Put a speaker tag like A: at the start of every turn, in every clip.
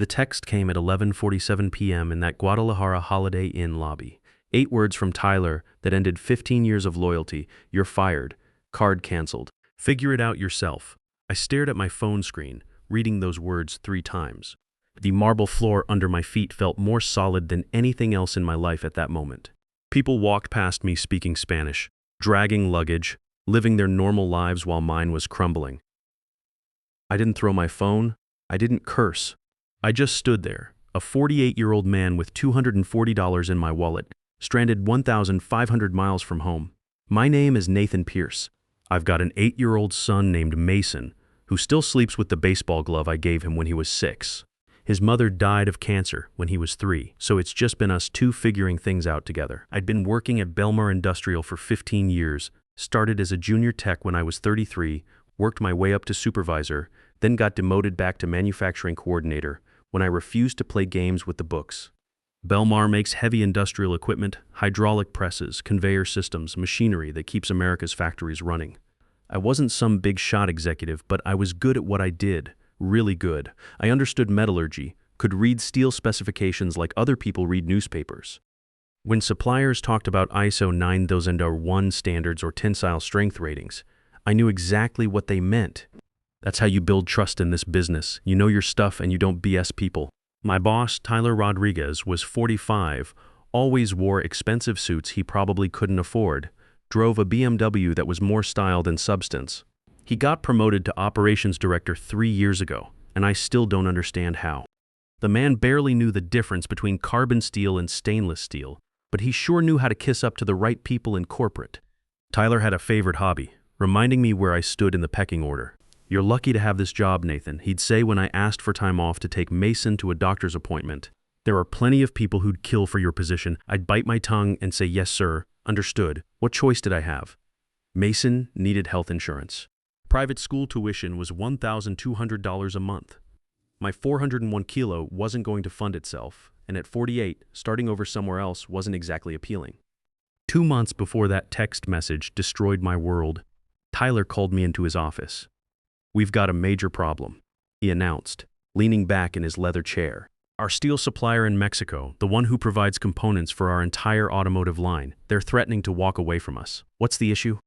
A: The text came at 11:47 p.m. in that Guadalajara Holiday Inn lobby. 8 words from Tyler that ended 15 years of loyalty. You're fired. Card canceled. Figure it out yourself. I stared at my phone screen, reading those words 3 times. The marble floor under my feet felt more solid than anything else in my life at that moment. People walked past me speaking Spanish, dragging luggage, living their normal lives while mine was crumbling. I didn't throw my phone. I didn't curse. I just stood there, a 48-year-old man with $240 in my wallet, stranded 1,500 miles from home. My name is Nathan Pierce. I've got an 8-year-old son named Mason, who still sleeps with the baseball glove I gave him when he was 6. His mother died of cancer when he was 3, so it's just been us 2 figuring things out together. I'd been working at Belmar Industrial for 15 years, started as a junior tech when I was 33, worked my way up to supervisor, then got demoted back to manufacturing coordinator when I refused to play games with the books. Belmar makes heavy industrial equipment, hydraulic presses, conveyor systems, machinery that keeps America's factories running. I wasn't some big shot executive, but I was good at what I did. Really good. I understood metallurgy, could read steel specifications like other people read newspapers. When suppliers talked about ISO 9001 standards or tensile strength ratings, I knew exactly what they meant. That's how you build trust in this business. You know your stuff and you don't BS people. My boss, Tyler Rodriguez, was 45, always wore expensive suits he probably couldn't afford, drove a BMW that was more style than substance. He got promoted to operations director 3 years ago, and I still don't understand how. The man barely knew the difference between carbon steel and stainless steel, but he sure knew how to kiss up to the right people in corporate. Tyler had a favorite hobby, reminding me where I stood in the pecking order. You're lucky to have this job, Nathan, he'd say when I asked for time off to take Mason to a doctor's appointment. There are plenty of people who'd kill for your position. I'd bite my tongue and say, yes, sir, understood. What choice did I have? Mason needed health insurance. Private school tuition was $1,200 a month. My 401 kilo wasn't going to fund itself, and at 48, starting over somewhere else wasn't exactly appealing. 2 months before that text message destroyed my world, Tyler called me into his office. We've got a major problem, he announced, leaning back in his leather chair. Our steel supplier in Mexico, the one who provides components for our entire automotive line, they're threatening to walk away from us. What's the issue?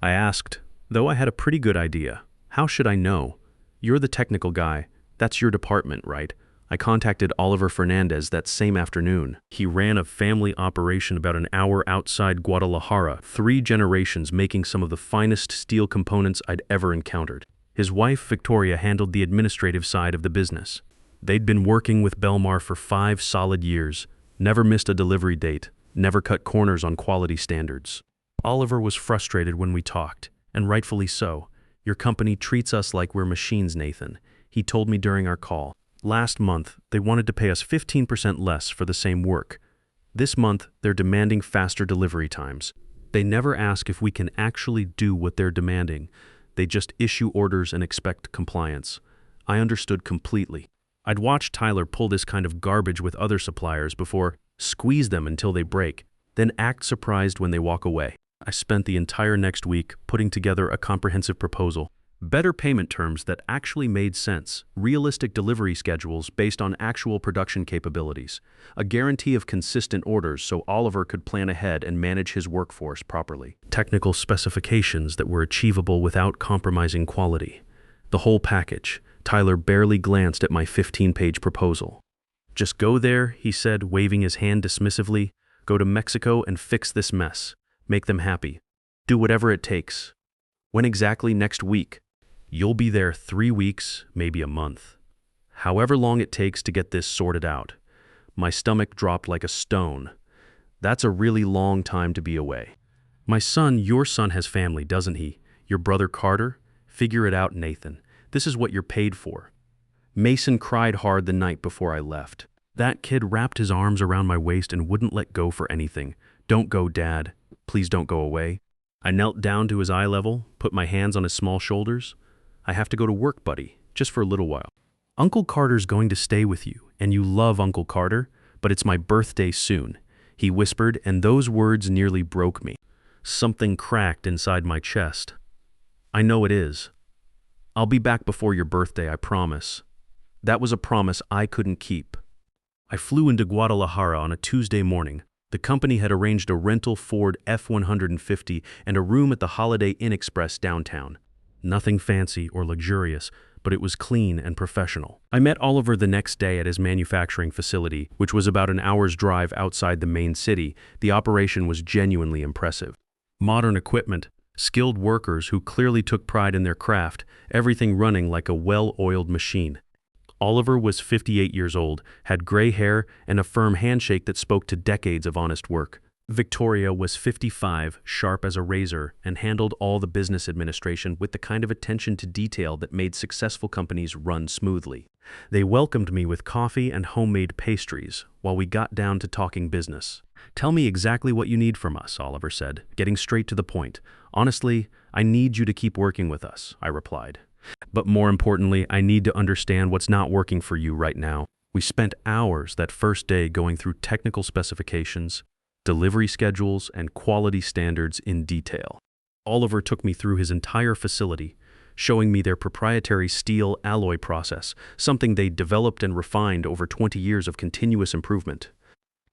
A: I asked, though I had a pretty good idea. How should I know? You're the technical guy. That's your department, right? I contacted Oliver Fernandez that same afternoon. He ran a family operation about an hour outside Guadalajara, 3 generations making some of the finest steel components I'd ever encountered. His wife, Victoria, handled the administrative side of the business. They'd been working with Belmar for 5 solid years, never missed a delivery date, never cut corners on quality standards. Oliver was frustrated when we talked, and rightfully so. Your company treats us like we're machines, Nathan, he told me during our call. Last month, they wanted to pay us 15% less for the same work. This month, they're demanding faster delivery times. They never ask if we can actually do what they're demanding. They just issue orders and expect compliance. I understood completely. I'd watched Tyler pull this kind of garbage with other suppliers before, squeeze them until they break, then act surprised when they walk away. I spent the entire next week putting together a comprehensive proposal. Better payment terms that actually made sense, realistic delivery schedules based on actual production capabilities, a guarantee of consistent orders so Oliver could plan ahead and manage his workforce properly, technical specifications that were achievable without compromising quality. The whole package. Tyler barely glanced at my 15-page proposal. Just go there, he said, waving his hand dismissively. Go to Mexico and fix this mess. Make them happy. Do whatever it takes. When exactly next week? You'll be there 3 weeks, maybe a month. However long it takes to get this sorted out. My stomach dropped like a stone. That's a really long time to be away. Your son has family, doesn't he? Your brother Carter? Figure it out, Nathan. This is what you're paid for. Mason cried hard the night before I left. That kid wrapped his arms around my waist and wouldn't let go for anything. Don't go, Dad. Please don't go away. I knelt down to his eye level, put my hands on his small shoulders. I have to go to work, buddy, just for a little while. Uncle Carter's going to stay with you, and you love Uncle Carter, but it's my birthday soon, he whispered, and those words nearly broke me. Something cracked inside my chest. I know it is. I'll be back before your birthday, I promise. That was a promise I couldn't keep. I flew into Guadalajara on a Tuesday morning. The company had arranged a rental Ford F-150 and a room at the Holiday Inn Express downtown. Nothing fancy or luxurious, but it was clean and professional. I met Oliver the next day at his manufacturing facility, which was about an hour's drive outside the main city. The operation was genuinely impressive. Modern equipment, skilled workers who clearly took pride in their craft, everything running like a well-oiled machine. Oliver was 58 years old, had gray hair, and a firm handshake that spoke to decades of honest work. Victoria was 55, sharp as a razor, and handled all the business administration with the kind of attention to detail that made successful companies run smoothly. They welcomed me with coffee and homemade pastries while we got down to talking business. "Tell me exactly what you need from us," Oliver said, getting straight to the point. "Honestly, I need you to keep working with us," I replied. "But more importantly, I need to understand what's not working for you right now." We spent hours that first day going through technical specifications, delivery schedules, and quality standards in detail. Oliver took me through his entire facility, showing me their proprietary steel alloy process, something they developed and refined over 20 years of continuous improvement.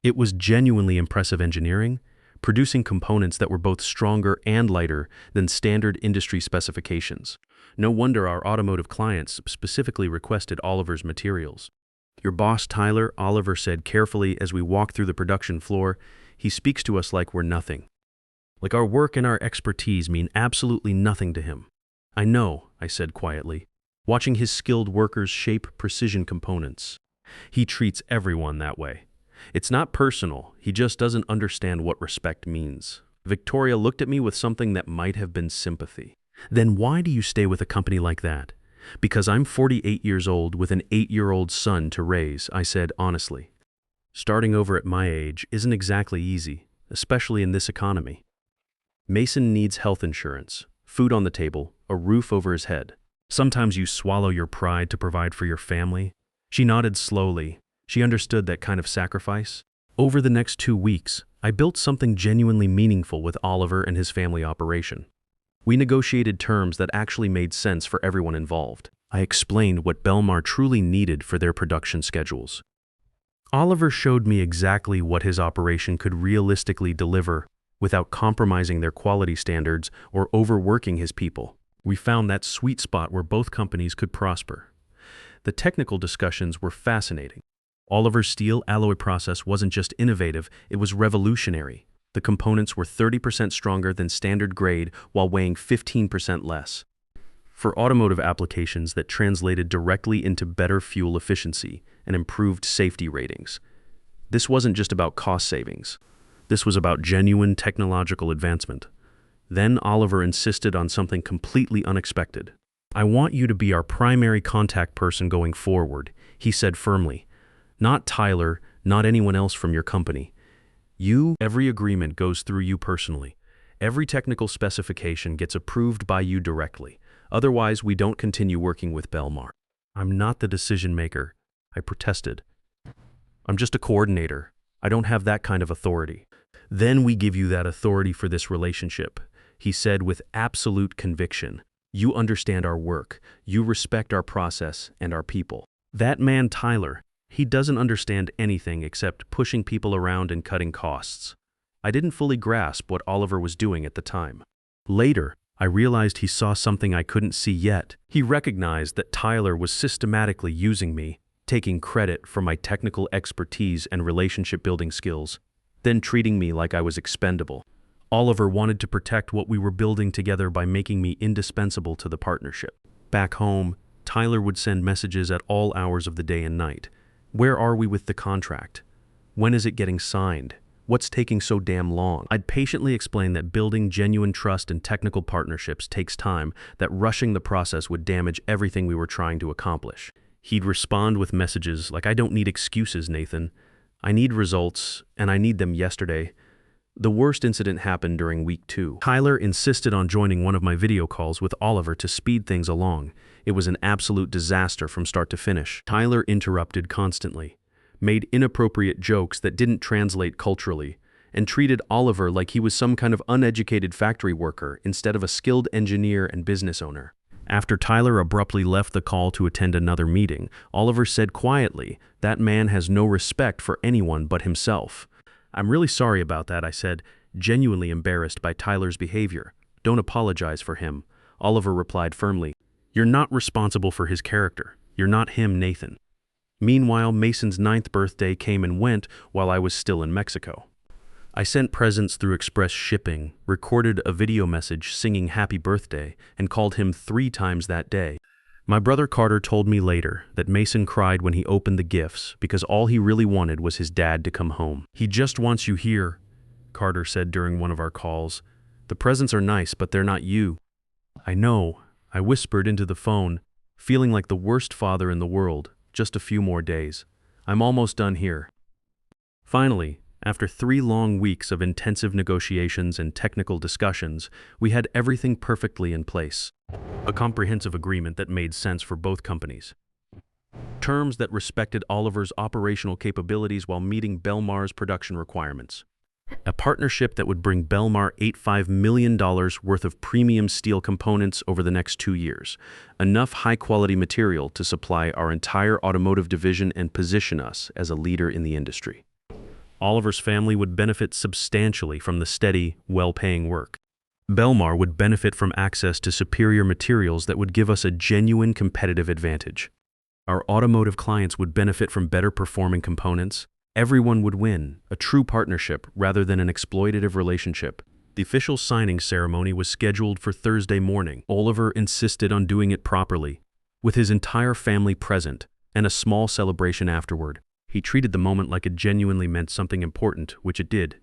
A: It was genuinely impressive engineering, producing components that were both stronger and lighter than standard industry specifications. No wonder our automotive clients specifically requested Oliver's materials. "Your boss, Tyler," Oliver said carefully as we walked through the production floor, "he speaks to us like we're nothing. Like our work and our expertise mean absolutely nothing to him." "I know," I said quietly, watching his skilled workers shape precision components. "He treats everyone that way. It's not personal, he just doesn't understand what respect means." Victoria looked at me with something that might have been sympathy. "Then why do you stay with a company like that?" "Because I'm 48 years old with an 8-year-old son to raise," I said honestly. "Starting over at my age isn't exactly easy, especially in this economy. Mason needs health insurance, food on the table, a roof over his head. Sometimes you swallow your pride to provide for your family." She nodded slowly. She understood that kind of sacrifice. Over the next 2 weeks, I built something genuinely meaningful with Oliver and his family operation. We negotiated terms that actually made sense for everyone involved. I explained what Belmar truly needed for their production schedules. Oliver showed me exactly what his operation could realistically deliver without compromising their quality standards or overworking his people. We found that sweet spot where both companies could prosper. The technical discussions were fascinating. Oliver's steel alloy process wasn't just innovative, it was revolutionary. The components were 30% stronger than standard grade while weighing 15% less. For automotive applications, that translated directly into better fuel efficiency and improved safety ratings. This wasn't just about cost savings. This was about genuine technological advancement. Then Oliver insisted on something completely unexpected. "I want you to be our primary contact person going forward," he said firmly. "Not Tyler, not anyone else from your company. Every agreement goes through you personally. Every technical specification gets approved by you directly. Otherwise, we don't continue working with Belmar." "I'm not the decision maker," I protested. "I'm just a coordinator. I don't have that kind of authority." "Then we give you that authority for this relationship," he said with absolute conviction. "You understand our work. You respect our process and our people. That man, Tyler, he doesn't understand anything except pushing people around and cutting costs." I didn't fully grasp what Oliver was doing at the time. Later, I realized he saw something I couldn't see yet. He recognized that Tyler was systematically using me, taking credit for my technical expertise and relationship-building skills, then treating me like I was expendable. Oliver wanted to protect what we were building together by making me indispensable to the partnership. Back home, Tyler would send messages at all hours of the day and night. "Where are we with the contract? When is it getting signed? What's taking so damn long?" I'd patiently explain that building genuine trust and technical partnerships takes time, that rushing the process would damage everything we were trying to accomplish. He'd respond with messages like, "I don't need excuses, Nathan. I need results, and I need them yesterday." The worst incident happened during week 2. Tyler insisted on joining one of my video calls with Oliver to speed things along. It was an absolute disaster from start to finish. Tyler interrupted constantly, made inappropriate jokes that didn't translate culturally, and treated Oliver like he was some kind of uneducated factory worker instead of a skilled engineer and business owner. After Tyler abruptly left the call to attend another meeting, Oliver said quietly, "That man has no respect for anyone but himself." "I'm really sorry about that," I said, genuinely embarrassed by Tyler's behavior. "Don't apologize for him." Oliver replied firmly, "You're not responsible for his character. You're not him, Nathan." Meanwhile, Mason's 9th birthday came and went while I was still in Mexico. I sent presents through express shipping, recorded a video message singing happy birthday, and called him 3 times that day. My brother Carter told me later that Mason cried when he opened the gifts because all he really wanted was his dad to come home. "He just wants you here," Carter said during one of our calls. "The presents are nice, but they're not you." "I know," I whispered into the phone, feeling like the worst father in the world. "Just a few more days. I'm almost done here." Finally, after 3 long weeks of intensive negotiations and technical discussions, we had everything perfectly in place. A comprehensive agreement that made sense for both companies. Terms that respected Oliver's operational capabilities while meeting Belmar's production requirements. A partnership that would bring Belmar $85 million worth of premium steel components over the next 2 years. Enough high-quality material to supply our entire automotive division and position us as a leader in the industry. Oliver's family would benefit substantially from the steady, well-paying work. Belmar would benefit from access to superior materials that would give us a genuine competitive advantage. Our automotive clients would benefit from better performing components. Everyone would win, a true partnership rather than an exploitative relationship. The official signing ceremony was scheduled for Thursday morning. Oliver insisted on doing it properly, with his entire family present, and a small celebration afterward. He treated the moment like it genuinely meant something important, which it did.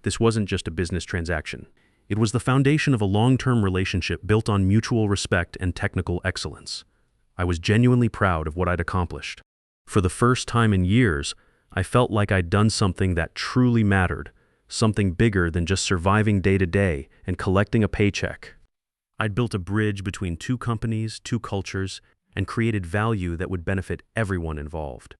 A: This wasn't just a business transaction. It was the foundation of a long-term relationship built on mutual respect and technical excellence. I was genuinely proud of what I'd accomplished. For the first time in years, I felt like I'd done something that truly mattered, something bigger than just surviving day to day and collecting a paycheck. I'd built a bridge between 2 companies, 2 cultures, and created value that would benefit everyone involved.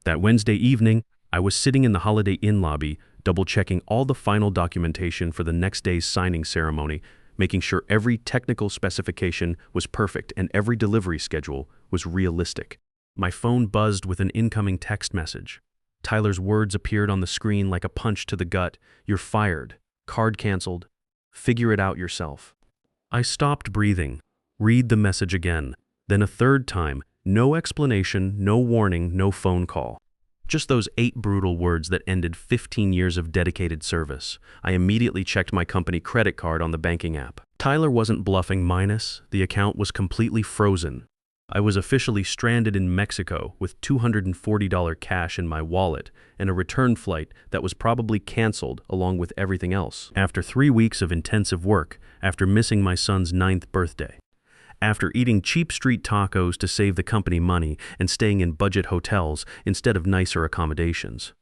A: That Wednesday evening, I was sitting in the Holiday Inn lobby, double-checking all the final documentation for the next day's signing ceremony, making sure every technical specification was perfect and every delivery schedule was realistic. My phone buzzed with an incoming text message. Tyler's words appeared on the screen like a punch to the gut. "You're fired. Card canceled. Figure it out yourself." I stopped breathing. Read the message again. Then a 3rd time. No explanation, no warning, no phone call. Just those 8 brutal words that ended 15 years of dedicated service. I immediately checked my company credit card on the banking app. Tyler wasn't bluffing minus. The account was completely frozen. I was officially stranded in Mexico with $240 cash in my wallet and a return flight that was probably canceled along with everything else. After 3 weeks of intensive work, after missing my son's 9th birthday, after eating cheap street tacos to save the company money and staying in budget hotels instead of nicer accommodations,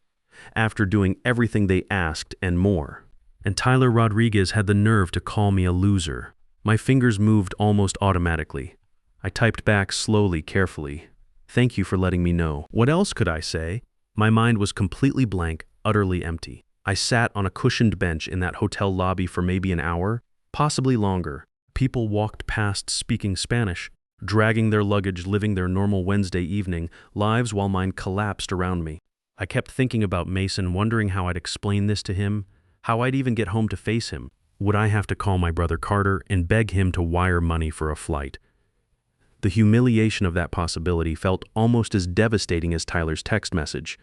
A: after doing everything they asked and more. And Tyler Rodriguez had the nerve to call me a loser. My fingers moved almost automatically. I typed back slowly, carefully. "Thank you for letting me know." What else could I say? My mind was completely blank, utterly empty. I sat on a cushioned bench in that hotel lobby for maybe an hour, possibly longer. People walked past speaking Spanish, dragging their luggage, living their normal Wednesday evening lives while mine collapsed around me. I kept thinking about Mason, wondering how I'd explain this to him, how I'd even get home to face him. Would I have to call my brother Carter and beg him to wire money for a flight? The humiliation of that possibility felt almost as devastating as Tyler's text message.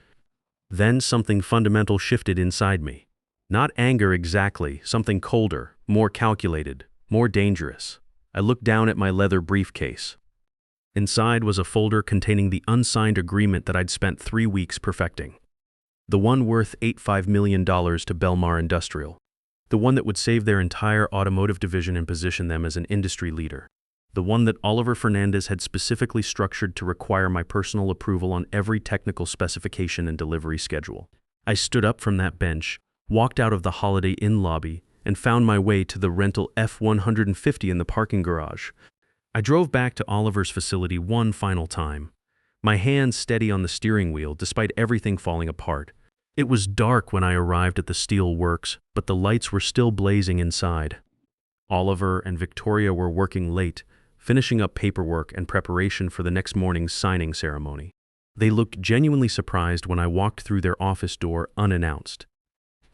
A: Then something fundamental shifted inside me. Not anger exactly, something colder, more calculated, more dangerous. I looked down at my leather briefcase. Inside was a folder containing the unsigned agreement that I'd spent 3 weeks perfecting. The one worth $85 million to Belmar Industrial. The one that would save their entire automotive division and position them as an industry leader. The one that Oliver Fernandez had specifically structured to require my personal approval on every technical specification and delivery schedule. I stood up from that bench, walked out of the Holiday Inn lobby, and found my way to the rental F-150 in the parking garage. I drove back to Oliver's facility one final time, my hands steady on the steering wheel despite everything falling apart. It was dark when I arrived at the steel works, but the lights were still blazing inside. Oliver and Victoria were working late, finishing up paperwork and preparation for the next morning's signing ceremony. They looked genuinely surprised when I walked through their office door unannounced.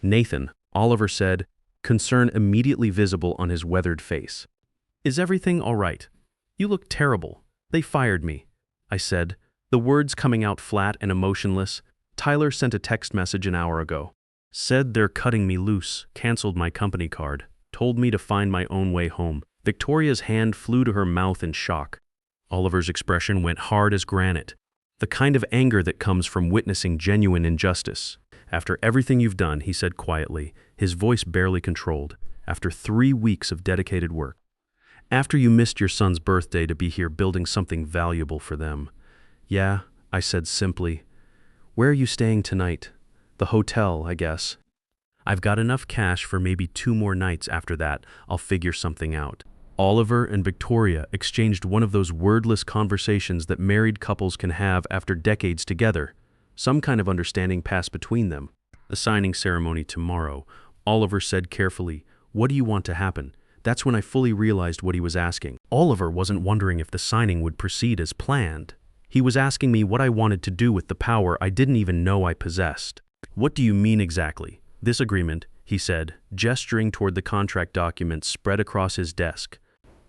A: "Nathan," Oliver said, concern immediately visible on his weathered face. "Is everything all right? You look terrible. They fired me," I said, the words coming out flat and emotionless. "Tyler sent a text message an hour ago. Said they're cutting me loose, canceled my company card, told me to find my own way home." Victoria's hand flew to her mouth in shock. Oliver's expression went hard as granite, the kind of anger that comes from witnessing genuine injustice. "After everything you've done," he said quietly, his voice barely controlled, "after 3 weeks of dedicated work. After you missed your son's birthday to be here building something valuable for them." "Yeah," I said simply. "Where are you staying tonight?" "The hotel, I guess. I've got enough cash for maybe 2 more nights. After that, I'll figure something out." Oliver and Victoria exchanged one of those wordless conversations that married couples can have after decades together. Some kind of understanding passed between them. "The signing ceremony tomorrow," Oliver said carefully. "What do you want to happen?" That's when I fully realized what he was asking. Oliver wasn't wondering if the signing would proceed as planned. He was asking me what I wanted to do with the power I didn't even know I possessed. "What do you mean exactly?" "This agreement," he said, gesturing toward the contract document spread across his desk.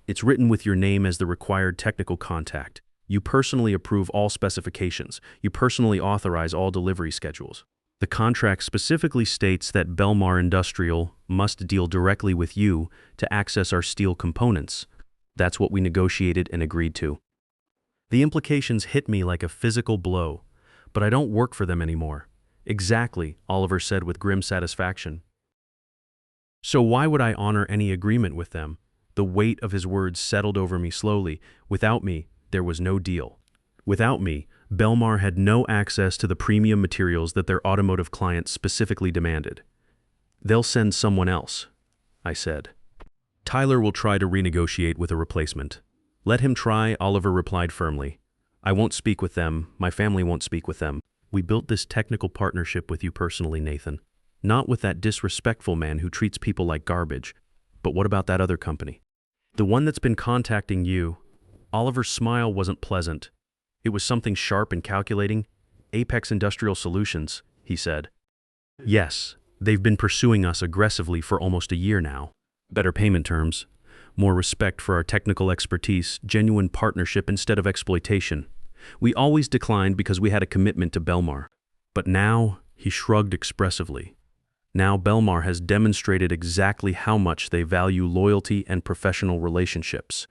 A: "It's written with your name as the required technical contact. You personally approve all specifications. You personally authorize all delivery schedules. The contract specifically states that Belmar Industrial must deal directly with you to access our steel components. That's what we negotiated and agreed to." The implications hit me like a physical blow. "But I don't work for them anymore." "Exactly," Oliver said with grim satisfaction. "So why would I honor any agreement with them?" The weight of his words settled over me slowly. "Without me, there was no deal. Without me, Belmar had no access to the premium materials that their automotive clients specifically demanded." "They'll send someone else," I said. "Tyler will try to renegotiate with a replacement." "Let him try," Oliver replied firmly. "I won't speak with them. My family won't speak with them. We built this technical partnership with you personally, Nathan. Not with that disrespectful man who treats people like garbage. But what about that other company? The one that's been contacting you?" Oliver's smile wasn't pleasant. It was something sharp and calculating. "Apex Industrial Solutions," he said. "Yes, they've been pursuing us aggressively for almost a year now. Better payment terms, more respect for our technical expertise, genuine partnership instead of exploitation. We always declined because we had a commitment to Belmar. But now," he shrugged expressively, "now Belmar has demonstrated exactly how much they value loyalty and professional relationships."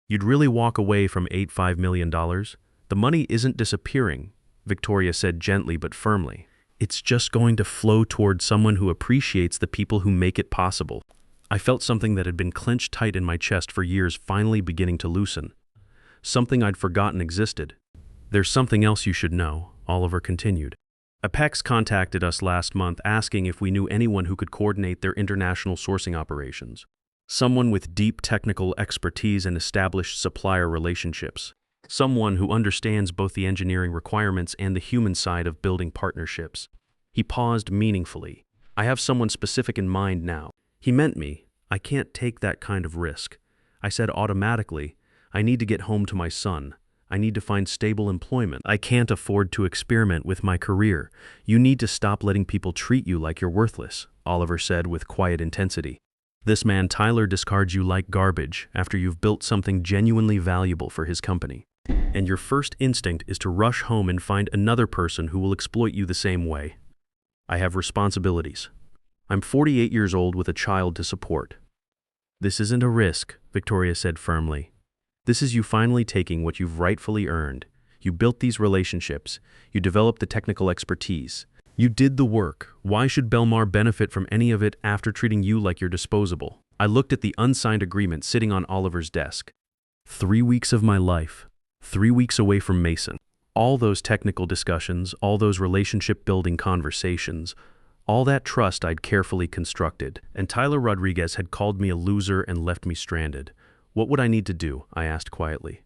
A: "You'd really walk away from $85 million? The money isn't disappearing," Victoria said gently but firmly. "It's just going to flow toward someone who appreciates the people who make it possible." I felt something that had been clenched tight in my chest for years finally beginning to loosen. Something I'd forgotten existed. "There's something else you should know," Oliver continued. "Apex contacted us last month asking if we knew anyone who could coordinate their international sourcing operations. Someone with deep technical expertise and established supplier relationships. Someone who understands both the engineering requirements and the human side of building partnerships." He paused meaningfully. "I have someone specific in mind now." He meant me. I can't take that kind of risk. I said automatically, I need to get home to my son. I need to find stable employment. I can't afford to experiment with my career. "You need to stop letting people treat you like you're worthless," Oliver said with quiet intensity. "This man Tyler discards you like garbage after you've built something genuinely valuable for his company. And your first instinct is to rush home and find another person who will exploit you the same way. I have responsibilities. I'm 48 years old with a child to support." "This isn't a risk," Victoria said firmly. "This is you finally taking what you've rightfully earned. You built these relationships. You developed the technical expertise. You did the work. Why should Belmar benefit from any of it after treating you like you're disposable?" I looked at the unsigned agreement sitting on Oliver's desk. 3 weeks of my life. 3 weeks away from Mason. All those technical discussions, all those relationship-building conversations, all that trust I'd carefully constructed. And Tyler Rodriguez had called me a loser and left me stranded. "What would I need to do?" I asked quietly.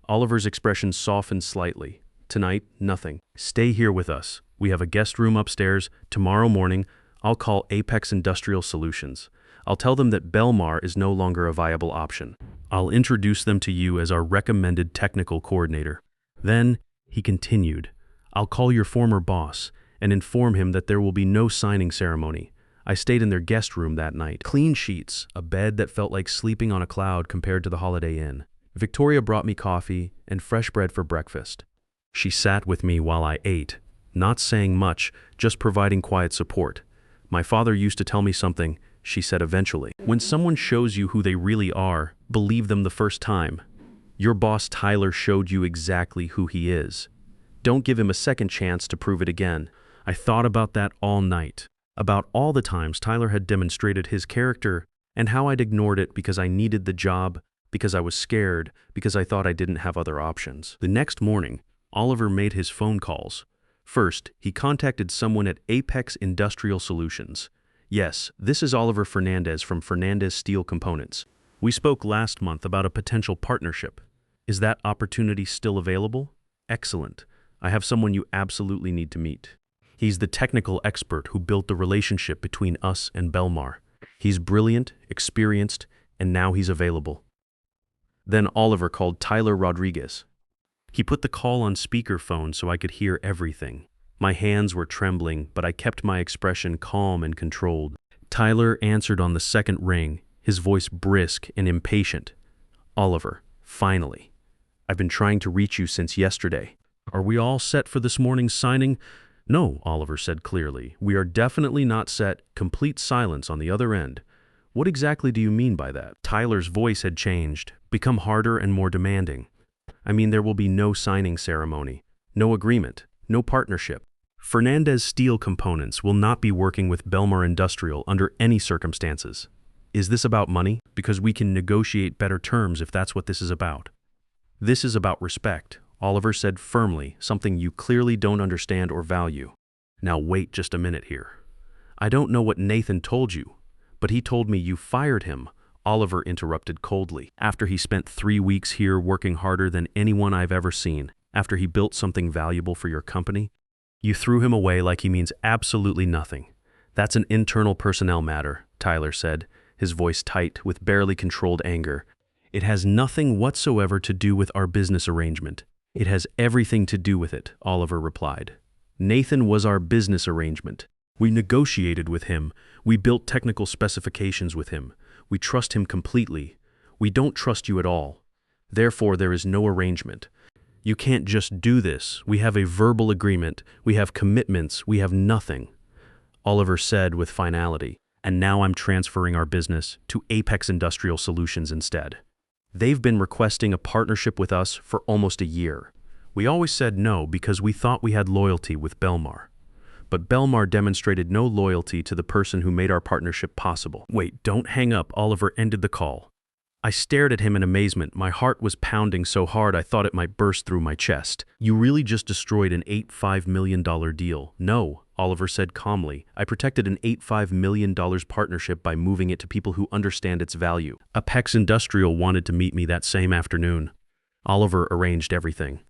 A: Oliver's expression softened slightly. "Tonight, nothing. Stay here with us. We have a guest room upstairs. Tomorrow morning, I'll call Apex Industrial Solutions. I'll tell them that Belmar is no longer a viable option. I'll introduce them to you as our recommended technical coordinator. Then, he continued, I'll call your former boss and inform him that there will be no signing ceremony. I stayed in their guest room that night. Clean sheets, a bed that felt like sleeping on a cloud compared to the Holiday Inn. Victoria brought me coffee and fresh bread for breakfast. She sat with me while I ate, not saying much, just providing quiet support. My father used to tell me something, she said eventually. When someone shows you who they really are, believe them the first time. Your boss Tyler showed you exactly who he is. Don't give him a second chance to prove it again. I thought about that all night, about all the times Tyler had demonstrated his character and how I'd ignored it because I needed the job, because I was scared, because I thought I didn't have other options. The next morning, Oliver made his phone calls. First, he contacted someone at Apex Industrial Solutions. Yes, this is Oliver Fernandez from Fernandez Steel Components. We spoke last month about a potential partnership. Is that opportunity still available? Excellent. I have someone you absolutely need to meet. He's the technical expert who built the relationship between us and Belmar. He's brilliant, experienced, and now he's available. Then Oliver called Tyler Rodriguez. He put the call on speakerphone so I could hear everything. My hands were trembling, but I kept my expression calm and controlled. Tyler answered on the second ring, his voice brisk and impatient. Oliver, finally. I've been trying to reach you since yesterday. Are we all set for this morning's signing? No, Oliver said clearly. We are definitely not set. Complete silence on the other end. What exactly do you mean by that? Tyler's voice had changed, become harder and more demanding. I mean, there will be no signing ceremony, no agreement, no partnership. Fernandez Steel Components will not be working with Belmar Industrial under any circumstances. Is this about money? Because we can negotiate better terms if that's what this is about. This is about respect, Oliver said firmly, something you clearly don't understand or value. Now wait just a minute here. I don't know what Nathan told you, but he told me you fired him. Oliver interrupted coldly. After he spent 3 weeks here working harder than anyone I've ever seen, after he built something valuable for your company, you threw him away like he means absolutely nothing. That's an internal personnel matter, Tyler said, his voice tight with barely controlled anger. It has nothing whatsoever to do with our business arrangement. It has everything to do with it, Oliver replied. Nathan was our business arrangement. We negotiated with him. We built technical specifications with him. We trust him completely. We don't trust you at all. Therefore, there is no arrangement. You can't just do this. We have a verbal agreement. We have commitments. We have nothing. Oliver said with finality, and now I'm transferring our business to Apex Industrial Solutions instead. They've been requesting a partnership with us for almost a year. We always said no because we thought we had loyalty with Belmar. But Belmar demonstrated no loyalty to the person who made our partnership possible. Wait, don't hang up, Oliver ended the call. I stared at him in amazement. My heart was pounding so hard I thought it might burst through my chest. You really just destroyed an $85 million deal. No, Oliver said calmly. I protected an $85 million partnership by moving it to people who understand its value. Apex Industrial wanted to meet me that same afternoon. Oliver arranged everything.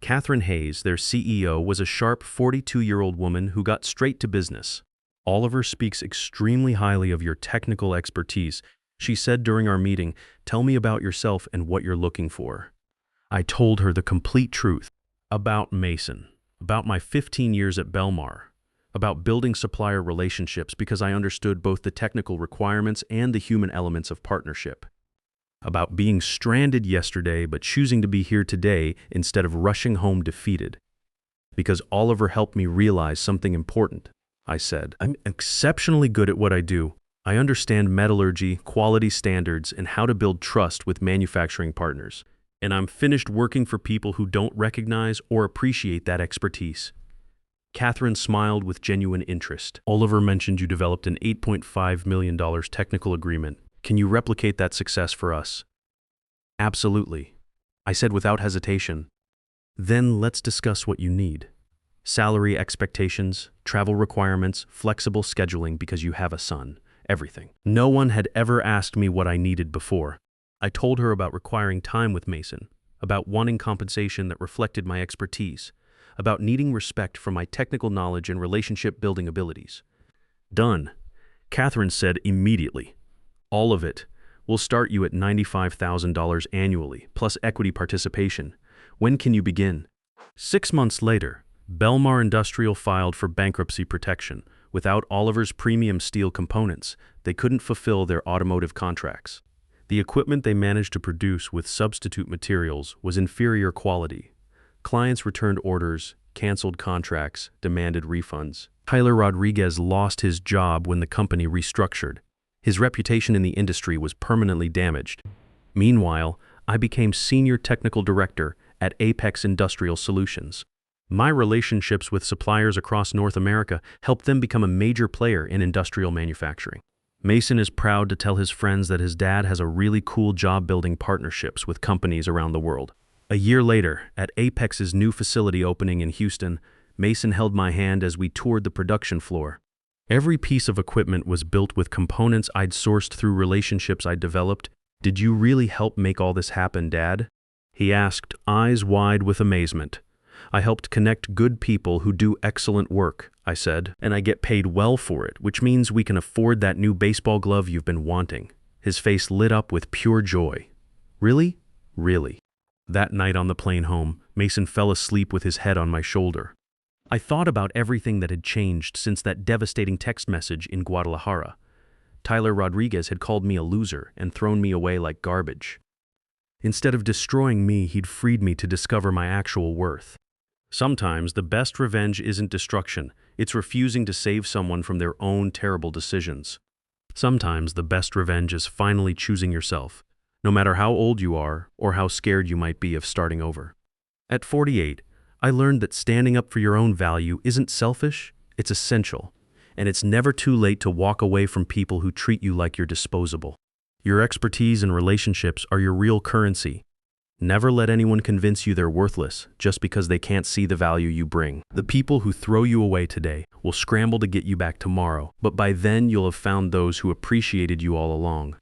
A: Catherine Hayes, their CEO, was a sharp 42-year-old woman who got straight to business. Oliver speaks extremely highly of your technical expertise. She said during our meeting, tell me about yourself and what you're looking for. I told her the complete truth about Mason, about my 15 years at Belmar, about building supplier relationships because I understood both the technical requirements and the human elements of partnership. About being stranded yesterday but choosing to be here today instead of rushing home defeated. Because Oliver helped me realize something important, I said. I'm exceptionally good at what I do. I understand metallurgy, quality standards, and how to build trust with manufacturing partners. And I'm finished working for people who don't recognize or appreciate that expertise. Catherine smiled with genuine interest. Oliver mentioned you developed an $8.5 million technical agreement. Can you replicate that success for us? Absolutely, I said without hesitation. Then let's discuss what you need. Salary expectations, travel requirements, flexible scheduling because you have a son, everything. No one had ever asked me what I needed before. I told her about requiring time with Mason, about wanting compensation that reflected my expertise, about needing respect for my technical knowledge and relationship building abilities. Done, Catherine said immediately. All of it. We'll start you at $95,000 annually, plus equity participation. When can you begin? 6 months later, Belmar Industrial filed for bankruptcy protection. Without Oliver's premium steel components, they couldn't fulfill their automotive contracts. The equipment they managed to produce with substitute materials was inferior quality. Clients returned orders, canceled contracts, demanded refunds. Tyler Rodriguez lost his job when the company restructured. His reputation in the industry was permanently damaged. Meanwhile, I became senior technical director at Apex Industrial Solutions. My relationships with suppliers across North America helped them become a major player in industrial manufacturing. Mason is proud to tell his friends that his dad has a really cool job building partnerships with companies around the world. A year later, at Apex's new facility opening in Houston, Mason held my hand as we toured the production floor. Every piece of equipment was built with components I'd sourced through relationships I'd developed. "Did you really help make all this happen, Dad?" he asked, eyes wide with amazement. "I helped connect good people who do excellent work," I said, "and I get paid well for it, which means we can afford that new baseball glove you've been wanting." His face lit up with pure joy. "Really? Really?" That night on the plane home, Mason fell asleep with his head on my shoulder. I thought about everything that had changed since that devastating text message in Guadalajara. Tyler Rodriguez had called me a loser and thrown me away like garbage. Instead of destroying me, he'd freed me to discover my actual worth. Sometimes the best revenge isn't destruction, it's refusing to save someone from their own terrible decisions. Sometimes the best revenge is finally choosing yourself, no matter how old you are or how scared you might be of starting over. At 48, I learned that standing up for your own value isn't selfish, it's essential, and it's never too late to walk away from people who treat you like you're disposable. Your expertise and relationships are your real currency. Never let anyone convince you they're worthless just because they can't see the value you bring. The people who throw you away today will scramble to get you back tomorrow, but by then you'll have found those who appreciated you all along.